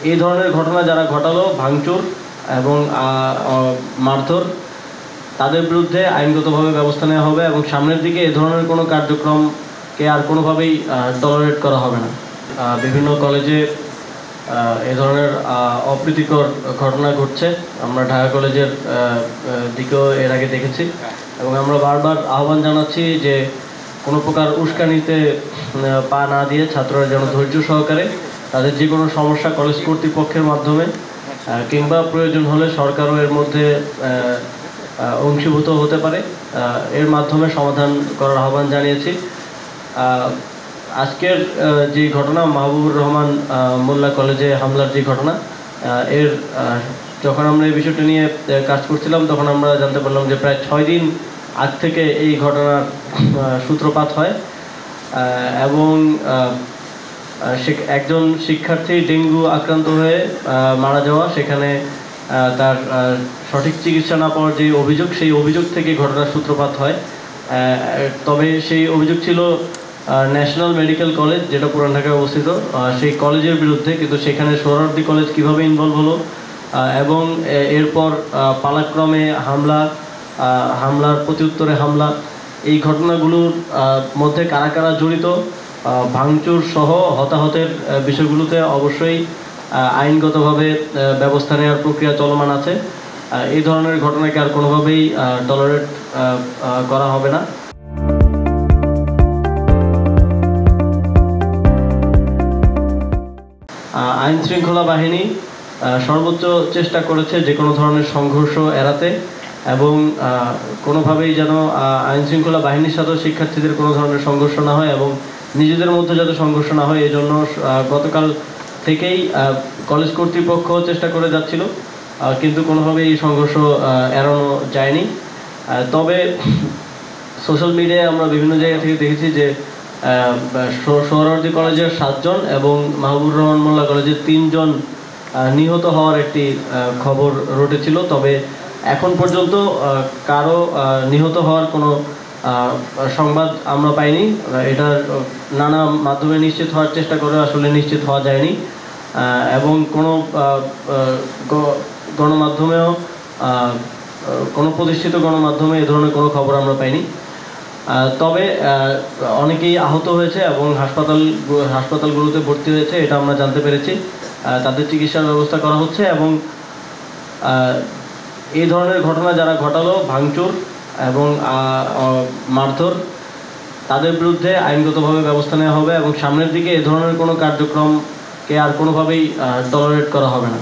এই ধরনের ঘটনা যারা ঘটালো, ভাঙচুর এবং মারধর, তাদের বিরুদ্ধে আইনগতভাবে ব্যবস্থা নেওয়া হবে এবং সামনের দিকে এ ধরনের কোনো কার্যক্রমকে আর কোনোভাবেই টলারেট করা হবে না। বিভিন্ন কলেজে এ ধরনের অপ্রীতিকর ঘটনা ঘটছে, আমরা ঢাকা কলেজের দিকেও এর আগে দেখেছি এবং আমরা বারবার আহ্বান জানাচ্ছি যে কোনো প্রকার উস্কানিতে পা না দিয়ে ছাত্ররা যেন ধৈর্য সহকারে তাদের যে কোনো সমস্যা কলেজ কর্তৃপক্ষের মাধ্যমে কিংবা প্রয়োজন হলে সরকারও এর মধ্যে অংশীভূত হতে পারে, এর মাধ্যমে সমাধান করার আহ্বান জানিয়েছি। আজকের যে ঘটনা, মাহবুবুর রহমান মোল্লা কলেজে হামলার যে ঘটনা, এর যখন আমরা এই বিষয়টা নিয়ে কাজ করছিলাম তখন আমরা জানতে পারলাম যে প্রায় 6 দিন আগ থেকে এই ঘটনার সূত্রপাত হয় এবং একজন শিক্ষার্থী ডেঙ্গু আক্রান্ত হয়ে মারা যাওয়া, সেখানে তার সঠিক চিকিৎসা না পাওয়ার যে অভিযোগ, সেই অভিযোগ থেকে ঘটনার সূত্রপাত হয়। তবে সেই অভিযোগ ছিল ন্যাশনাল মেডিকেল কলেজ, যেটা পুরান ঢাকায় অবস্থিত, সেই কলেজের বিরুদ্ধে। কিন্তু সেখানে সোহরাওয়ার্দী কলেজ কীভাবে ইনভলভ হলো এবং এরপর পালাক্রমে হামলার প্রত্যুত্তরে হামলা, এই ঘটনাগুলোর মধ্যে কারা কারা জড়িত, ভাঙচুর সহ হতাহতের বিষয়গুলোতে অবশ্যই আইনগতভাবে ব্যবস্থা নেওয়ার প্রক্রিয়া চলমান আছে। এই ধরনের ঘটনাকে আর কোনোভাবেই টলারেট করা হবে না। আইন শৃঙ্খলা বাহিনী সর্বোচ্চ চেষ্টা করেছে যে কোনো ধরনের সংঘর্ষ এড়াতে এবং কোনোভাবেই যেন আইন শৃঙ্খলা বাহিনীর সাথেও শিক্ষার্থীদের কোনো ধরনের সংঘর্ষ না হয় এবং নিজেদের মধ্যে যাতে সংঘর্ষ না হয়, এই জন্য গতকাল থেকেই কলেজ কর্তৃপক্ষ চেষ্টা করে যাচ্ছিল, কিন্তু কোনোভাবেই এই সংঘর্ষ এড়ানো যায়নি। তবে সোশ্যাল মিডিয়ায় আমরা বিভিন্ন জায়গা থেকে দেখেছি যে সোহরাওয়ার্দী কলেজের 7 জন এবং মাহবুবুর রহমান মোল্লা কলেজের 3 জন নিহত হওয়ার একটি খবর রটেছিল। তবে এখন পর্যন্ত কারো নিহত হওয়ার কোনো সংবাদ আমরা পাইনি। এটা নানা মাধ্যমে নিশ্চিত হওয়ার চেষ্টা করে আসলে নিশ্চিত হওয়া যায়নি এবং কোনো গণমাধ্যমেও কোনো প্রতিষ্ঠিত গণমাধ্যমে এ ধরনের কোনো খবর আমরা পাইনি। তবে অনেকেই আহত হয়েছে এবং হাসপাতালগুলোতে ভর্তি হয়েছে, এটা আমরা জানতে পেরেছি। তাদের চিকিৎসার ব্যবস্থা করা হচ্ছে এবং এই ধরনের ঘটনা যারা ঘটালো, ভাঙচুর এবং মারধর, তাদের বিরুদ্ধে আইনগতভাবে ব্যবস্থা নেওয়া হবে এবং সামনের দিকে এ ধরনের কোনো কার্যক্রমকে আর কোনোভাবেই টলারেট করা হবে না।